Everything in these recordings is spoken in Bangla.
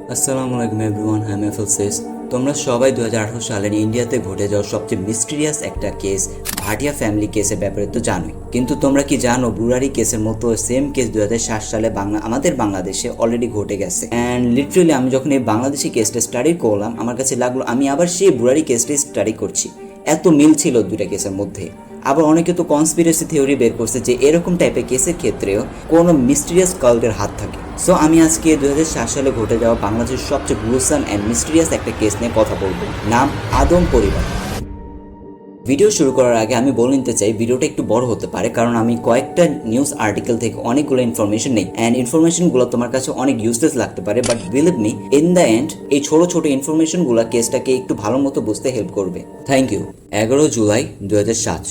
আসসালামু আলাইকুম এভরিওয়ান, আই এম এফএলসিস। তোমরা সবাই 2018 সালের ইন্ডিয়াতে ঘটে যাওয়া সবচেয়ে মিস্টিরিয়াস একটা কেস ভাটিয়া ফ্যামিলি কেসের ব্যাপারে তো জানোই। কিন্তু তোমরা কি জানো বুরারি কেসের মতো সেম কেস 2007 সালে আমাদের বাংলাদেশে অলরেডি ঘটে গেছে। অ্যান্ড লিটারেলি আমি যখন এই বাংলাদেশি কেসটা স্টাডি করলাম, আমার কাছে লাগলো আমি আবার সেই বুরারি কেসটাই স্টাডি করছি। এত মিল ছিল দুইটা কেসের মধ্যে। আবার অনেকে তো কনস্পিরেসি থিওরি বের করছে যে এরকম টাইপের কেসের ক্ষেত্রেও কোনো মিস্টিরিয়াস কাল্টের হাত থাকে। সো আমি আজকে 2007 সালে ঘটে যাওয়া বাংলাদেশের সবচেয়ে গ্রুসাম অ্যান্ড মিস্টিরিয়াস একটা কেস নিয়ে কথা বলবো, নাম আদম পরিবার। ভিডিও শুরু করার আগে আমি বলে নিতে চাই ভিডিওটা একটু বড় হতে পারে, কারণ আমি কয়েকটা নিউজ আর্টিকেল থেকে অনেকগুলো ইনফরমেশন নেই অ্যান্ড ইনফরমেশনগুলো তোমার কাছে অনেক ইউজলেস লাগতে পারে, but believe me in the end এই ছোট ছোট ইনফরমেশনগুলো কেসটাকে একটু ভালো মতো বুঝতে হেল্প করবে। Thank you. 11 জুলাই 2007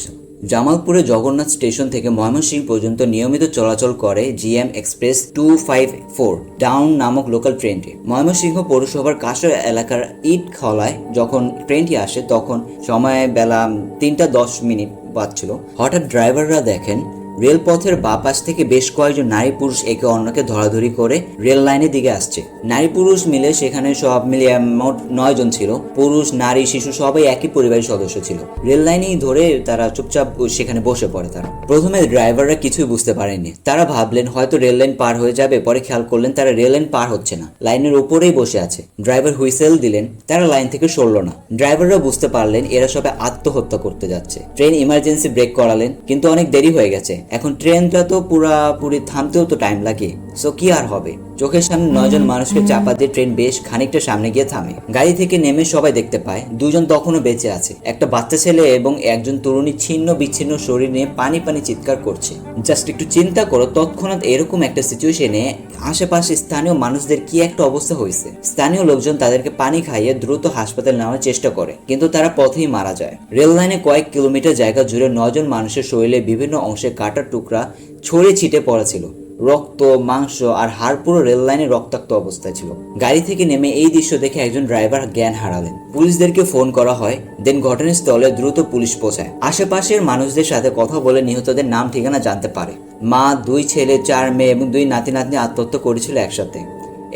জামালপুরে জগন্নাথ স্টেশন থেকে ময়মনসিংহ পর্যন্ত নিয়মিত চলাচল করে জিএম এক্সপ্রেস 254 ডাউন নামক লোকাল ট্রেনটি। ময়মনসিংহ পৌরসভার কাশর এলাকার ইটখলায় যখন ট্রেনটি আসে তখন সময় বেলা 3:10 বাজছিল। হঠাৎ ড্রাইভাররা দেখেন রেলপথের বাঁ পাশ থেকে বেশ কয়েকজন নারী পুরুষ একে অন্যকে ধরাধরি করে রেল লাইনের দিকে আসছে। নারী পুরুষ মিলে সেখানে সব মিলিয়ে মোট 9 জন ছিল। পুরুষ, নারী, শিশু সবাই একই পরিবারের সদস্য ছিল। রেল লাইনেই ধরে তারা চুপচাপ সেখানে বসে পড়ে। তারা প্রথমে ড্রাইভাররা কিছুই বুঝতে পারেনি। তারা ভাবলেন হয়তো রেল লাইন পার হয়ে যাবে, পরে খেয়াল করলেন তারা রেল লাইন পার হচ্ছে না, লাইনের উপরেই বসে আছে। ড্রাইভার হুইসেল দিলেন, তারা লাইন থেকে সরল না। ড্রাইভাররা বুঝতে পারলেন এরা সবাই আত্মহত্যা করতে যাচ্ছে। ট্রেন ইমার্জেন্সি ব্রেক করালেন, কিন্তু অনেক দেরি হয়ে গেছে। এখন ট্রেনটা তো পুরাপুরি থামতেও তো টাইম লাগে, সো কি আর হবে। চোখের সামনে 9 জন মানুষকে চাপা দিয়ে ট্রেন বেশ খানিকটা সামনে গিয়ে থামে। গাড়ি থেকে নেমে সবাই দেখতে পায় 2 জন তখনও বেঁচে আছে। একটা বাচ্চা ছেলে এবং একজন তরুণী ছিন্ন বিচ্ছিন্ন শরীর নিয়ে পানি পানি চিৎকার করছে। জাস্ট একটু চিন্তা করো, তৎক্ষণাৎ এরকম একটা সিচুয়েশনে আশেপাশে স্থানীয় মানুষদের কি একটা অবস্থা হয়েছে। স্থানীয় লোকজন তাদেরকে পানি খাইয়ে দ্রুত হাসপাতাল নেওয়ার চেষ্টা করে, কিন্তু তারা পথেই মারা যায়। রেল লাইনে কয়েক কিলোমিটার জায়গা জুড়ে 9 জন মানুষের শরীরে বিভিন্ন অংশে কাটার টুকরা ছড়িয়ে ছিটে পড়া ছিল। রক্ত, মাংস আর হাড় পুরো রেল লাইনে রক্তাক্ত অবস্থায় ছিল। গাড়ি থেকে নেমে এই দৃশ্য দেখে একজন ড্রাইভার জ্ঞান হারালেন। পুলিশদেরকে ফোন করা হয়, দেন ঘটনাস্থলে দ্রুত পুলিশ পৌঁছায়। আশেপাশের মানুষদের সাথে কথা বলে নিহতদের নাম ঠিকানা জানতে পারে। মা, 2 ছেলে, 4 মেয়ে এবং 2 নাতি নাতনি আত্মহত্যা করেছিল একসাথে।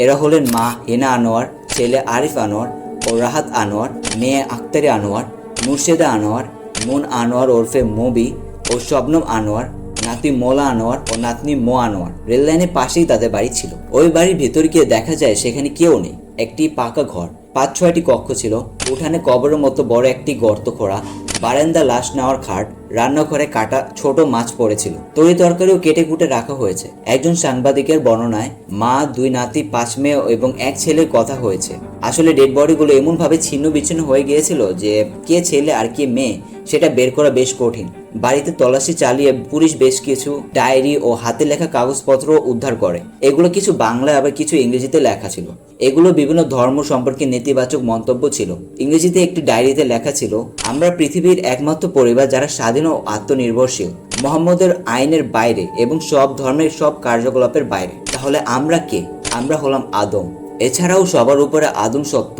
এরা হলেন মা হিনা আনোয়ার, ছেলে আরিফ আনোয়ার ও রাহাত আনোয়ার, মেয়ে আক্তারি আনোয়ার, মুর্শেদা আনোয়ার, মুন আনোয়ার ওরফে মবি ও শবনম আনোয়ার, নাতি মোলা আনোয়ার ও নাতনি মো আনোয়ার। রেল লাইনের পাশেই তাদের বাড়ি ছিল। ওই বাড়ির ভেতর গিয়ে দেখা যায় সেখানে কেউ নেই। একটি পাকা ঘর, 5-6টি কক্ষ ছিল। উঠানে কবরের মতো বড় একটি গর্ত খোঁড়া, বারান্দা লাশ নেওয়ার খাট, রান্নাঘরে কাটা ছোট মাছ পড়েছিল। তরি তরকারিও কেটে কুটে রাখা হয়েছে। একজন সাংবাদিকের বর্ণনায় মা, 2 নাতি, 5 মেয়ে এবং 1 ছেলের কথা হয়েছে। আসলে ডেড বডিগুলো এমন ভাবে ছিন্ন বিচ্ছিন্ন হয়ে গিয়েছিল যে কে ছেলে আর কে মেয়ে সেটা বের করা বেশ কঠিন। বাড়িতে তল্লাশি চালিয়ে পুলিশ বেশ কিছু ডায়েরি ও হাতে লেখা কাগজপত্র উদ্ধার করে। এগুলো কিছু বাংলায় আবার কিছু ইংরেজিতে লেখা ছিল। এগুলো বিভিন্ন ধর্ম সম্পর্কে নেতিবাচক মন্তব্য ছিল। ইংরেজিতে একটি ডায়েরিতে লেখা ছিল, আমরা পৃথিবীর একমাত্র পরিবার যারা স্বাধীন ও আত্মনির্ভরশীল, মোহাম্মদের আইনের বাইরে এবং সব ধর্মের সব কার্যকলাপের বাইরে। তাহলে আমরা কে? আমরা হলাম আদম। এছাড়াও সবার উপরে আদম সত্য,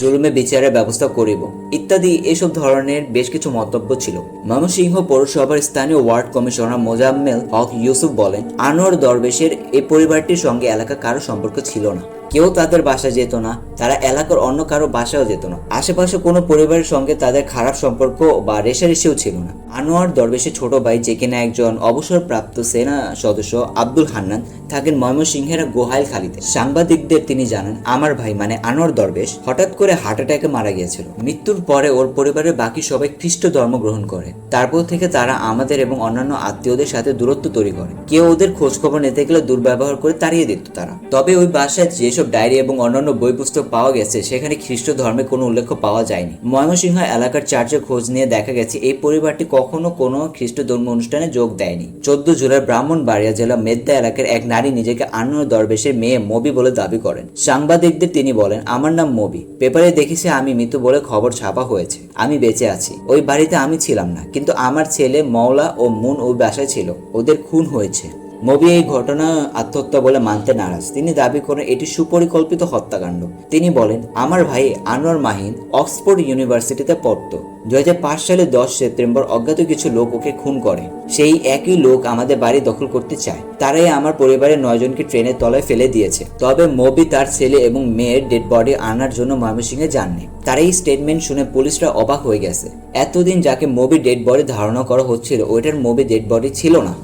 জুলুমে বিচারের ব্যবস্থা করিব ইত্যাদি এসব ধরনের বেশ কিছু মন্তব্য ছিল। ময়মনসিংহ পৌরসভার স্থানীয় ওয়ার্ড কমিশনার মোজাম্মেল হক ইউসুফ বলেন, আনোয়ার দরবেশের এই পরিবারটির সঙ্গে এলাকা কারো সম্পর্ক ছিল না। কেউ তাদের বাসায় যেত না, তারা এলাকার অন্য কারো বাসায়ও যেত না। আশেপাশে কোনো পরিবারের সঙ্গে তাদের খারাপ সম্পর্ক বা রেষারেষিও ছিল না। আনোয়ার দরবেশের ছোট ভাই, যে কিনা একজন অবসরপ্রাপ্ত সেনা সদস্য, আব্দুল হান্নান, থাকেন ময়মনসিংহের গোহাইলখালীতে। সাংবাদিকদের তিনি জানান, আমার ভাই মানে আনোয়ার দরবেশ হঠাৎ করে হার্ট অ্যাটাকে মারা গিয়েছিল। মৃত্যুর পরে ওর পরিবারের বাকি সবাই খ্রিস্ট ধর্ম গ্রহণ করে। তারপর থেকে তারা আমাদের এবং অন্যান্য আত্মীয়দের সাথে দূরত্ব তৈরি করে। কেউ ওদের খোঁজ খবর নিতে গেলে দুর্ব্যবহার করে তাড়িয়ে দিত তারা। তবে ওই বাসায় যেসব ডায়েরি এবং অন্যান্য বই পুস্তক পাওয়া গেছে সেখানে খ্রিস্ট ধর্মের কোনো উল্লেখ পাওয়া যায়নি। ময়মনসিংহ এলাকার চার্চে খোঁজ নিয়ে দেখা গেছে এই পরিবারটি কখনো কোনো খ্রিস্ট ধর্ম অনুষ্ঠানে যোগ দেয়নি। 14 জুলাই ব্রাহ্মণবাড়িয়া জেলা মেদ্দা এলাকার এক নারী নিজেকে আনোয়ার দরবেশের মেয়ে মবি বলে দাবি করেন। সাংবাদিকদের তিনি বলেন, আমার নাম মবি, পেপারে দেখেছি আমি মৃত বলে খবর ছাপা হয়েছে। আমি বেঁচে আছি। ওই বাড়িতে আমি ছিলাম না, কিন্তু আমার ছেলে মওলা ও মুন ওই বাসায় ছিল। ওদের খুন হয়েছে। মবি এই ঘটনা আত্মহত্যা বলে মানতে নারাজ। তিনি দাবি করেন এটি সুপরিকল্পিত হত্যাকাণ্ড। তিনি বলেন, আমার ভাই আনোয়ার মাহিন অক্সফোর্ড ইউনিভার্সিটিতে পড়তো। 2005 সালে 10 সেপ্টেম্বর অজ্ঞাত কিছু লোক ওকে খুন করে। সেই একই লোক আমাদের বাড়ি দখল করতে চায়। তারাই আমার পরিবারের 9 জনকে ট্রেনের তলায় ফেলে দিয়েছে। তবে মবি তার ছেলে এবং মেয়ের ডেড বডি আনার জন্য ময়মনসিংহে যাননি। তার এই স্টেটমেন্ট শুনে পুলিশরা অবাক হয়ে গেছে। এতদিন যাকে মবি ডেড বডি ধারণা করা হচ্ছিল ওইটার মবি ডেড বডি ছিল না,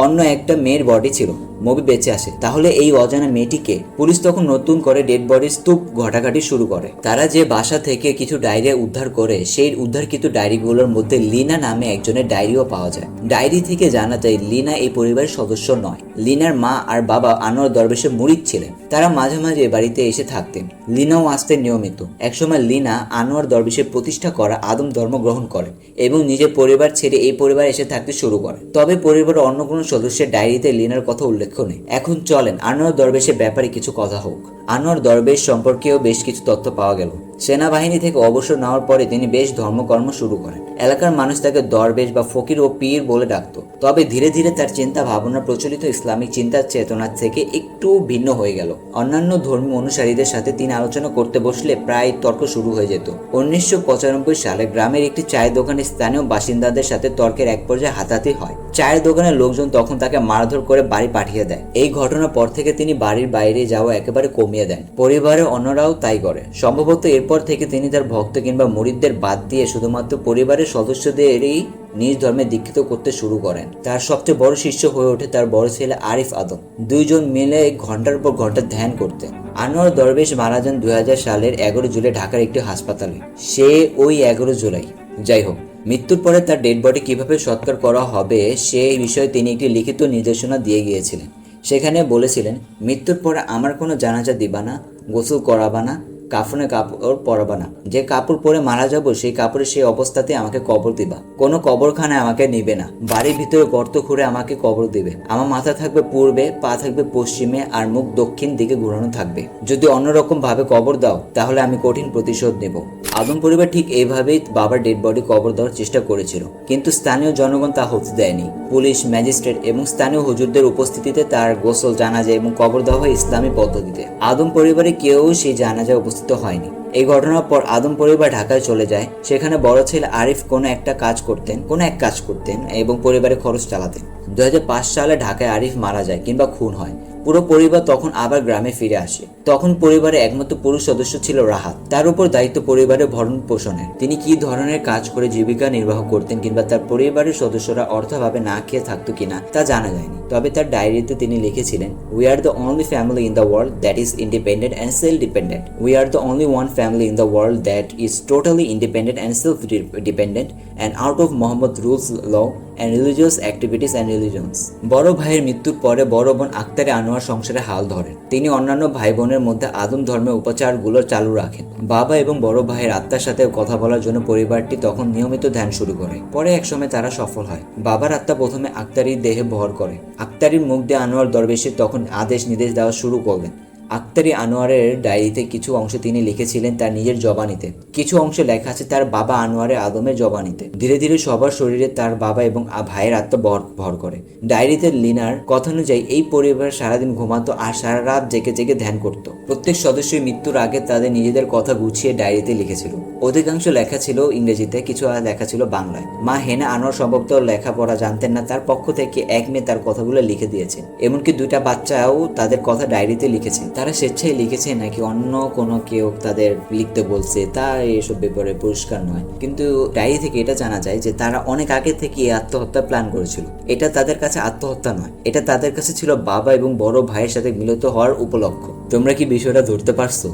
অন্য একটা মেয়ের বডি ছিল। মবি বেঁচে আসে। তাহলে এই অজানা মেয়েটিকে? পুলিশ তখন নতুন করে ডেড বডি স্তূপ ঘাটাঘাটি শুরু করে। তারা যে বাসা থেকে কিছু ডায়েরি উদ্ধার করে সেই উদ্ধারকৃত ডায়েরিগুলোর মধ্যে লিনা নামে একজনের ডায়েরিও পাওয়া যায়। ডায়েরি থেকে জানা যায় লিনা এই পরিবারের সদস্য নয়। লিনার মা আর বাবা আনোয়ার দরবেশের মুরিদ ছিলেন। তারা মাঝে মাঝে বাড়িতে এসে থাকতেন। লিনাও আসতেন নিয়মিত। একসময় লিনা আনোয়ার দরবেশের প্রতিষ্ঠা করা আদম ধর্ম গ্রহণ করে এবং নিজের পরিবার ছেড়ে এই পরিবার এসে থাকতে শুরু করে। তবে পরিবারের অন্য কোনো সদস্যের ডায়েরিতে লিনার কথা উল্লেখ নেই। এখন চলেন আনোয়ার দরবেশের ব্যাপারে কিছু কথা হোক। আনোয়ার দরবেশ সম্পর্কেও বেশ কিছু তথ্য পাওয়া গেল। সেনাবাহিনী থেকে অবসর নেওয়ার পরে তিনি বেশ ধর্মকর্ম শুরু করেন। এলাকার মানুষ তাকে দরবেশ বা ফকির ও পীর বলে ডাকত। তবে ধীরে ধীরে তার চিন্তা ভাবনা প্রচলিত ইসলামিক চিন্তার চেতনা থেকে একটু ভিন্ন হয়ে গেল। অন্যান্য ধর্মীয় অনুসারীদের সাথে তিনি আলোচনা করতে বসলে প্রায় তর্ক শুরু হয়ে যেত। 1995 সালে গ্রামের একটি চায়ের দোকানে স্থানীয় বাসিন্দাদের সাথে তর্কের এক পর্যায়ে হাতাহাতি হয়। চায়ের দোকানের লোকজন তখন তাকে মারধর করে বাড়ি পাঠিয়ে দেয়। এই ঘটনার পর থেকে তিনি বাড়ির বাইরে যাওয়া একেবারে কমিয়ে দেন। পরিবারের অন্যরাও তাই করে। সম্ভবত এরপর থেকে তিনি তার ভক্ত কিংবা মুরিদদের বাদ দিয়ে শুধুমাত্র পরিবারের সদস্যদেরই নিজ ধর্মে দীক্ষিত করতে শুরু করেন। তার সবচেয়ে বড় শিষ্য হয়ে ওঠে তার বড় ছেলে আরিফ আদম। দুইজন মিলে ঘন্টার পর ঘন্টা ধ্যান করতেন। আনোয়ার দরবেশ মারা যান 2000 সালের 11 জুলাই ঢাকার একটি হাসপাতালে। সে ওই 11 জুলাই। যাই হোক, মৃত্যুর পরে তার ডেড বডি কিভাবে সৎকার করা হবে সেই বিষয়ে তিনি একটি লিখিত নির্দেশনা দিয়ে গিয়েছিলেন। সেখানে বলেছিলেন, মৃত্যুর পরে আমার কোনো জানাজা দিবা না, গোসল করাবা না, কাফনে কাপড় পরাবা না। যে কাপড় পরে মারা যাব সেই কাপড়ে সেই অবস্থাতে আমাকে কবর দিবা। কোনো কবরখানায় আমাকে নিবে না। বাড়ির ভিতরে গর্ত খুঁড়ে আমাকে কবর দিবে। আমার মাথা থাকবে পূর্বে, পা থাকবে পশ্চিমে আর মুখ দক্ষিণ দিকে ঘোরানো থাকবে। যদি অন্যরকম ভাবে কবর দাও তাহলে আমি কঠিন প্রতিশোধ নেব। আদম পরিবার ঠিক এইভাবেই বাবার ডেড বডি কবর দেওয়ার চেষ্টা করেছিল, কিন্তু স্থানীয় জনগণ তা হতে দেয়নি। পুলিশ, ম্যাজিস্ট্রেট এবং স্থানীয় হুজুরদের উপস্থিতিতে তার গোসল, জানাজা এবং কবর দেওয়া হয় ইসলামী পদ্ধতিতে। আদম পরিবারে কেউ সেই জানাজায় উপস্থিত হয়নি। এই ঘটনার পর আদম পরিবার ঢাকায় চলে যায়। সেখানে বড় ছেলে আরিফ কোনো এক কাজ করতেন এবং পরিবারের খরচ চালাতেন। 2005 সালে ঢাকায় আরিফ মারা যায় কিংবা খুন হয়। পুরো পরিবার তখন আবার গ্রামে ফিরে আসে। তখন পরিবারে একমাত্র পুরুষ সদস্য ছিল রাহাত। তার উপর দায়িত্ব পরিবারের ভরণ পোষণের। তিনি কি ধরনের কাজ করে জীবিকা নির্বাহ করতেন কিংবা তার পরিবারের সদস্যরা অর্থভাবে না খেয়ে থাকতো কিনা তা জানা যায়নি। তবে তার ডায়েরিতে তিনি লিখেছিলেন, we are the only family in the world that is independent and self dependent. We are the only one family in the world that is totally independent and self dependent and out of Mohammad rules law and religious activities and religions। বড় ভাইয়ের মৃত্যুর পরে বড় বোন আক্তারে আনোয়ার সংসারে হাল ধরেন। তিনি অন্যান্য ভাই বোনের মধ্যে আদম ধর্মের উপাচারগুলো চালু রাখেন। বাবা এবং বড় ভাইয়ের আত্মার সাথে কথা বলার জন্য পরিবারটি তখন নিয়মিত ধ্যান শুরু করে। পরে একসময় তারা সফল হয়। বাবার আত্মা প্রথমে আক্তারির দেহে ভর করে। আক্তারির মুখ দিয়ে আনোয়ার দরবেশের তখন আদেশ নির্দেশ দেওয়া শুরু করলেন। আক্তারি আনোয়ারের ডায়েরিতে কিছু অংশ তিনি লিখেছিলেন তার নিজের জবানিতে, কিছু অংশ লেখা আছে তার বাবা আনোয়ারে আদমের জবানিতে। ধীরে ধীরে সবার শরীরে তার বাবা এবং ভাইয়ের আত্মা ভর করে। ডায়েরিতে লিনার কথা অনুযায়ী এই পরিবার সারাদিন ঘুমাতো আর সারা রাত জেগে জেগে ধ্যান করত। প্রত্যেক সদস্যই মৃত্যুর আগে তাদের নিজেদের কথা গুছিয়ে ডায়েরিতে লিখেছিল। অধিকাংশ লেখা ছিল ইংরেজিতে, কিছু লেখা ছিল বাংলায়। মা হেনা আনোয়ার সম্ভবত লেখাপড়া জানতেন না। তার পক্ষ থেকে এক মেয়ে তার কথাগুলো লিখে দিয়েছেন। এমনকি 2টা বাচ্চাও তাদের কথা ডায়েরিতে লিখেছে। তারা স্বেচ্ছায় লিখেছে নাকি অন্য কোনো কেউ তাদের লিখতে বলছে তা এসব ব্যাপারে পরিষ্কার নয়, কিন্তু ডায়েরি থেকে এটা জানা যায় যে তারা অনেক আগে থেকে আত্মহত্যা প্ল্যান করেছিল। এটা তাদের কাছে আত্মহত্যা নয়, এটা তাদের কাছে ছিল বাবা এবং বড় ভাইয়ের সাথে মিলিত হওয়ার উপলক্ষ। তোমরা কি বিষয়টা ধরতে পারছো?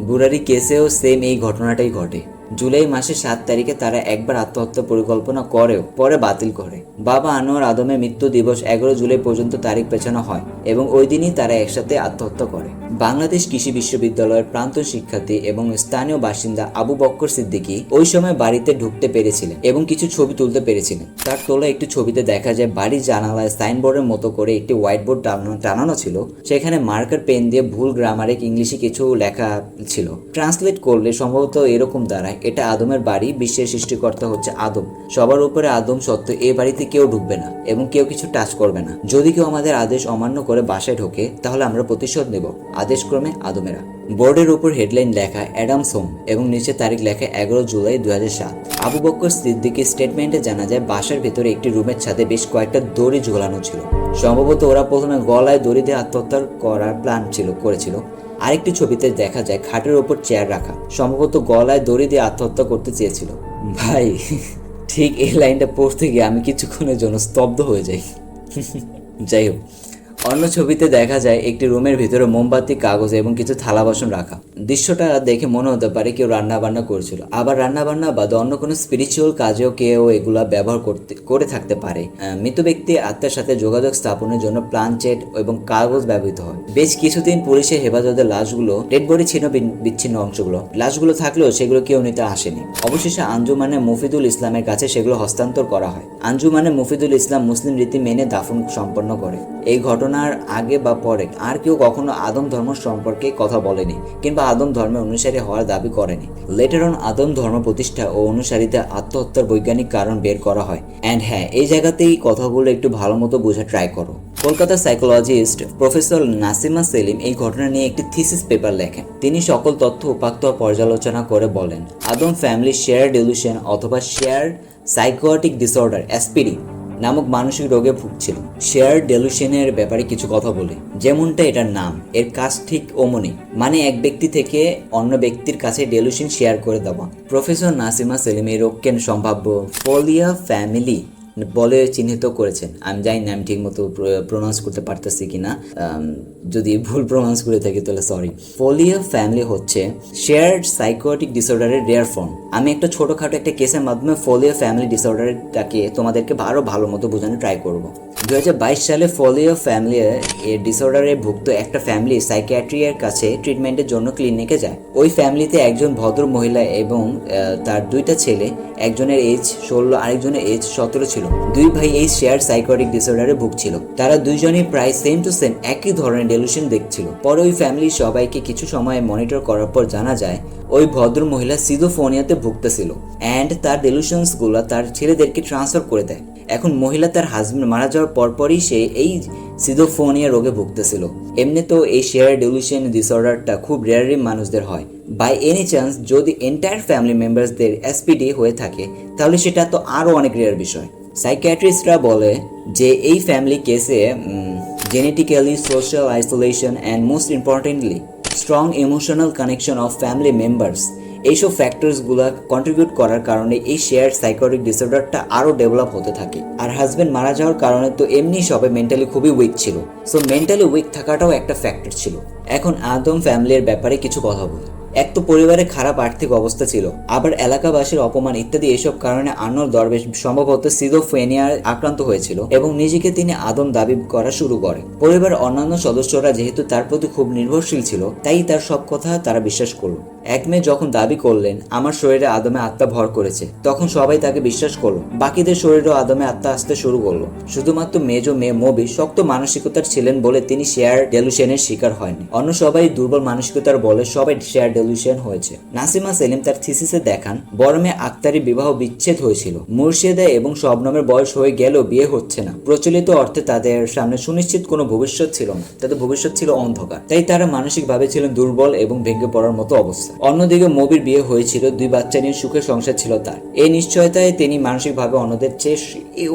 বুরারি কেসেও সেম এই ঘটনাটাই ঘটে। জুলাই মাসের 7 তারিখে তারা একবার আত্মহত্যা পরিকল্পনা করেও পরে বাতিল করে। বাবা আনোয়ার আদমের মৃত্যু দিবস 11 জুলাই পর্যন্ত তারিখ পেছানো হয় এবং ওই দিনই তারা একসাথে আত্মহত্যা করে। বাংলাদেশ কৃষি বিশ্ববিদ্যালয়ের প্রাক্তন শিক্ষার্থী এবং স্থানীয় বাসিন্দা আবু বক্কর সিদ্দিকী ওই সময় বাড়িতে ঢুকতে পেরেছিলেন এবং কিছু ছবি তুলতে পেরেছিলেন। তার তোলা একটি ছবিতে দেখা যায় বাড়ির জানালায় সাইনবোর্ডের মতো করে একটি হোয়াইট বোর্ড টানানো ছিল। সেখানে মার্কার পেন দিয়ে ভুল গ্রামারিক ইংলিশে কিছু লেখা ছিল। ট্রান্সলেট করলে সম্ভবত এরকম দাঁড়ায়, এটা আদমের বাড়ি, বিশ্বের সৃষ্টিকর্তা হচ্ছে আদম, সবার উপরে আদম সত্ত্বেও এই বাড়িতে কেউ ঢুকবে না এবং কেউ কিছু টাচ করবে না। যদি কেউ আমাদের আদেশ অমান্য করে বাসায় ঢোকে তাহলে আমরা প্রতিশোধ নেব। আদেশক্রমে আদমেরা। বোর্ডের উপর হেডলাইন লেখা অ্যাডামস হোম এবং নিচে তারিখ লেখা 11 জুলাই 2007। আবু বক্কর সিদ্দিকীর স্টেটমেন্টে জানা যায় বাসার ভেতরে একটি রুমের ছাদে বেশ কয়েকটা দড়ি ঝোলানো ছিল। সম্ভবত ওরা প্রথমে গলায় দড়ি দিয়ে আত্মহত্যা করার প্ল্যান করেছিল। আরেকটি ছবিতে দেখা যায় খাটের ওপর চেয়ার রাখা, সম্ভবত গলায় দড়ি দিয়ে আত্মহত্যা করতে চেয়েছিল। ভাই ঠিক এই লাইনটা পড়তে গিয়ে আমি কিছুক্ষণের জন্য স্তব্ধ হয়ে যাই। যাই হোক, অন্য ছবিতে দেখা যায় একটি রুমের ভিতরে মোমবাতি, কাগজ এবং কিছু থালা বাসন রাখা। দৃশ্যটা দেখে মনে হতে পারে কেউ রান্না বান্না করেছিল। আবার রান্না বান্না বাদে অন্য কোনো স্পিরিচুয়াল কাজেও কেউ এগুলা ব্যবহার করে থাকতে পারে। মৃত ব্যক্তি আত্মার সাথে যোগাযোগ স্থাপনের জন্য প্লানচেট এবং কাগজ ব্যবহৃত হয়। বেশ কিছুদিন পুলিশের হেফাজতে লাশগুলো, ডেড বডি ছিন্ন বিচ্ছিন্ন অংশগুলো, লাশগুলো থাকলেও সেগুলো কেউ নিতে আসেনি। অবশেষে আঞ্জুমানে মুফিদুল ইসলামের কাছে সেগুলো হস্তান্তর করা হয়। আঞ্জুমানে মুফিদুল ইসলাম মুসলিম রীতি মেনে দাফন সম্পন্ন করে। এই ঘটনার আগে বা পরে আর কেউ কখনো আদম ধর্ম সম্পর্কে কথা বলেনি কিংবা আদম ধর্মের অনুসারী হওয়ার দাবি করেনি। লেটার অন আদম ধর্ম প্রতিষ্ঠা ও অনুসারীদের আত্মহত্যার বৈজ্ঞানিক কারণ বের করা হয়। অ্যান্ড হ্যাঁ, এই জায়গাতেই কথাগুলো একটু ভালো মতো বোঝা ট্রাই করো। কলকাতার সাইকোলজিস্ট প্রফেসর নাসিমা সেলিম এই ঘটনা নিয়ে একটি থিসিস পেপার লেখেন। তিনি সকল তথ্য উপাত্ত পর্যালোচনা করে বলেন আদম ফ্যামিলি শেয়ার ডিলুশন অথবা শেয়ার সাইকোটিক ডিসঅর্ডার এসপিডি নামক মানসিক রোগে ভুগছিল। শেয়ার ডেলুশনের ব্যাপারে কিছু কথা বলে, যেমনটা এটার নাম, এর কাজ ঠিক ওমনি, মানে এক ব্যক্তি থেকে অন্য ব্যক্তির কাছে ডেলুশন শেয়ার করে দেওয়া। প্রফেসর নাসিমা সেলিম এই রোগকে সম্ভাব্য ফোলিয়া ফ্যামিলি বলে চিহ্নিত করেছেন। আমি জানি না আমি ঠিক মতো প্রোনাউন্স করতে পারতেছি কিনা, যদি ভুল প্রোনাউন্স করে থাকি তাহলে সরি। ফোলিয়া ফ্যামিলি হচ্ছে শেয়ার্ড সাইকোটিক ডিসঅর্ডারের রেয়ার ফর্ম। আমি একটা ছোটখাটো একটা কেসের মাধ্যমে ফোলিয়া ফ্যামিলি ডিসঅর্ডারটাকে তোমাদেরকে আরো ভালো মতো বোঝানো ট্রাই করব। 2022 সালে ফোলিয়া ফ্যামিলি এর ডিসঅর্ডারে ভুক্ত একটা ফ্যামিলি সাইকিয়াট্রির কাছে ট্রিটমেন্টের জন্য ক্লিনিকে যায়। ওই ফ্যামিলিতে একজন ভদ্র মহিলা এবং তার দুইটা ছেলে, একজনের এজ 16 আরেকজনের এজ 17 ছিল। দুই ভাই এই শেয়ার সাইকোটিক ডিসঅর্ডারে ভুগছিল। তারা দুইজনই প্রায় সেম টু সেম একই ধরনের ডেলুশন দেখছিল। পরে ওই ফ্যামিলির সবাইকে কিছু সময় মনিটর করার পর জানা যায় ওই ভদ্র মহিলা সিজোফোনিয়াতে ভুগতেছিল অ্যান্ড তার ডেলুশনস গুলা তার ছেলেদেরকে ট্রান্সফার করে দেয়। এখন মহিলা তার হাজবেন্ড মারা যাওয়ার পরপরই সে এই সিজোফোনিয়া রোগে ভুগতেছিল। এমনি তো এই শেয়ার ডেলুশন ডিসঅর্ডারটা খুব রেয়ারলি মানুষদের হয়। বাই এনি চান্স যদি এন্টায়ার ফ্যামিলি মেম্বার্সদের এসপিডি হয়ে থাকে তাহলে সেটা তো আরও অনেক রেয়ার বিষয়। সাইকিয়াট্রিস্টরা বলে যে এই ফ্যামিলি কেসে genetically, social isolation and most importantly strong emotional connection off family members, এইসব ফ্যাক্টরসগুলো কন্ট্রিবিউট করার কারণে এই শেয়ার সাইকোটিক ডিসঅর্ডারটা আরও ডেভেলপ হতে থাকে। আর হাজব্যান্ড মারা যাওয়ার কারণে তো এমনি সবাই মেন্টালি খুবই উইক ছিল, সো মেন্টালি উইক থাকাটাও একটা ফ্যাক্টর ছিল। এখন আদম ফ্যামিলির ব্যাপারে কিছু কথা বলি। এক তো পরিবারে খারাপ আর্থিক অবস্থা ছিল, আবার এলাকাবাসীর অপমান ইত্যাদি এসব কারণে আর্নল্ড দরবেশ সম্ভবত সিজোফ্রেনিয়ায় আক্রান্ত হয়েছিল এবং নিজেকে তিনি আদম দাবি করা শুরু করে। পরিবারের অন্যান্য সদস্যরা যেহেতু তার প্রতি খুব নির্ভরশীল ছিল তাই তার সব কথা তারা বিশ্বাস করল। এক মেয়ে যখন দাবি করলেন আমার শরীরে আদমে আত্মা ভর করেছে, তখন সবাই তাকে বিশ্বাস করলো। বাকিদের শরীরেও আদমে আত্মা আসতে শুরু করলো। শুধুমাত্র মেয়ে মবি শক্ত মানসিকতার ছিলেন বলে তিনি শেয়ার ডেলুশনের শিকার হয়নি। অন্য সবাই দুর্বল মানসিকতার বলে সবাই শেয়ার ডেলুশন হয়েছে। নাসিমা সেলিম তার থিসিসে দেখান বড় মেয়ে আক্তারি বিবাহ বিচ্ছেদ হয়েছিল। মুর্শিদা এবং শবনমের বয়স হয়ে গেলেও বিয়ে হচ্ছে না। প্রচলিত অর্থে তাদের সামনে সুনিশ্চিত কোনো ভবিষ্যৎ ছিল না, তাদের ভবিষ্যৎ ছিল অন্ধকার। তাই তারা মানসিকভাবে ছিলেন দুর্বল এবং ভেঙে পড়ার মতো অবস্থা। অন্যদিকে মবির বিয়ে হয়েছিল, 2 বাচ্চা নিয়ে সুখের সংসার ছিল তার। এই নিশ্চয়তায় তিনি মানসিকভাবে অন্যদের চেয়ে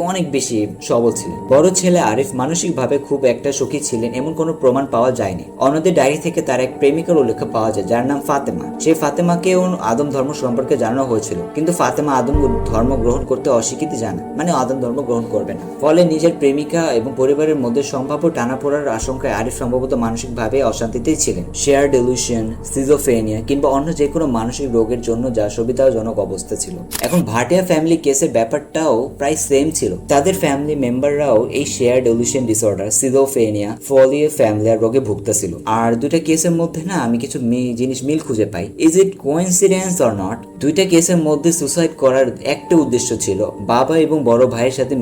অনেক বেশি সবল ছিলেন। বড় ছেলে আরিফ মানসিকভাবে খুব একটা সুখী ছিলেন এমন কোনো প্রমাণ পাওয়া যায়নি। অন্যদের ডায়েরি থেকে তার এক প্রেমিকার উল্লেখ পাওয়া যায় যার নাম ফাতেমা। সেই ফাতেমাকেও আদম ধর্ম সম্পর্কে জানানো হয়েছিল, কিন্তু ফাতেমা আদম ধর্ম গ্রহণ করতে অস্বীকৃতি জানায়, মানে আদম ধর্ম গ্রহণ করবে না। ফলে নিজের প্রেমিকা এবং পরিবারের মধ্যে সম্ভাব্য টানাপোড়ার আশঙ্কায় আরিফ সম্ভবত মানসিকভাবে অশান্তিতেই ছিলেন। শেয়ার ডেলুশন, সিজোফ্রেনিয়া কিংবা অন্য যে কোনো মানসিক রোগের জন্য যা সুবিধাজনক অবস্থা ছিল। এখন ভাটিয়া ফ্যামিলি কেসের ব্যাপারটাও প্রায় সেম ছিল। তাদের ফ্যামিলি মেম্বাররাও এই share delusion disorder, schizophrenia, ফলিও familiar রোগে ভুগতেছিল। আর দুইটা কেসের মধ্যে না আমি কিছু জিনিস মিল খুঁজে পাই। Is it coincidence or not? দুইটা কেসের মধ্যে সুসাইড করার একটা উদ্দেশ্য ছিল বাবা এবং বড় ভাইয়ের সাথে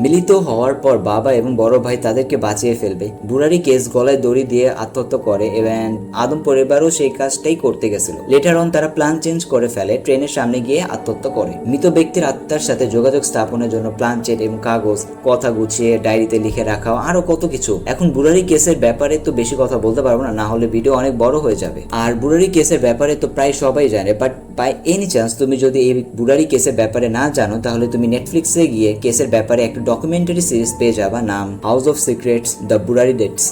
মিলিত হওয়ার পর বাবা এবং বড় ভাই তাদেরকে বাঁচিয়ে ফেলবে। বুরারি কেস গলায় দড়ি দিয়ে আত্মহত্যা করে এবং আদম পরিবারও সেই কাজটাই করতে গেছিল। লেটার অন তারা প্ল্যান চেঞ্জ করে ফেলে, ট্রেনের সামনে গিয়ে আত্মহত্যা করে। মৃত ব্যক্তির আত্মার সাথে যোগাযোগ স্থাপনের জন্য প্ল্যানচেট এবং কাগজ, কথা গুছিয়ে ডায়েরিতে লিখে রাখা, আরো কত কিছু। এখন বুরারি কেসের ব্যাপারে তো বেশি কথা বলতে পারবো না, না হলে ভিডিও অনেক বড় হয়ে যাবে। আর বুরারি কেসের ব্যাপারে তো প্রায় সবাই জানে, বাট বাই এনি চান্স তুমি যদি এই বুরারি কেসের ব্যাপারে না জানো, তাহলে তুমি নেটফ্লিক্সে গিয়ে কেসের ব্যাপারে একটা ডকুমেন্টারি সিরিজ পেয়ে যাবা, নাম house of secrets, the Burari dates.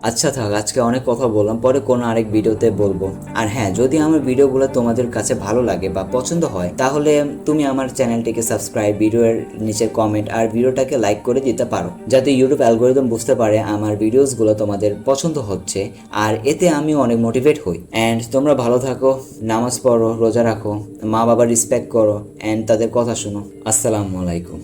আচ্ছা থাক, আজকে অনেক কথা বললাম, পরে কোনো আরেক ভিডিওতে বলবো। আর হ্যাঁ, যদি আমার ভিডিওগুলো তোমাদের কাছে ভালো লাগে বা পছন্দ হয়, তাহলে তুমি আমার চ্যানেলটিকে সাবস্ক্রাইব, ভিডিওর নিচে কমেন্ট আর ভিডিওটাকে লাইক করে দিতে পারো, যাতে ইউটিউব অ্যালগোরিদম বুঝতে পারে আমার ভিডিওসগুলো তোমাদের পছন্দ হচ্ছে, আর এতে আমিও অনেক মোটিভেট হই। অ্যান্ড তোমরা ভালো থাকো, নামাজ পড়ো, রোজা রাখো, মা বাবার রেসপেক্ট করো, অ্যান্ড তাদের কথা শোনো। আসসালামু আলাইকুম।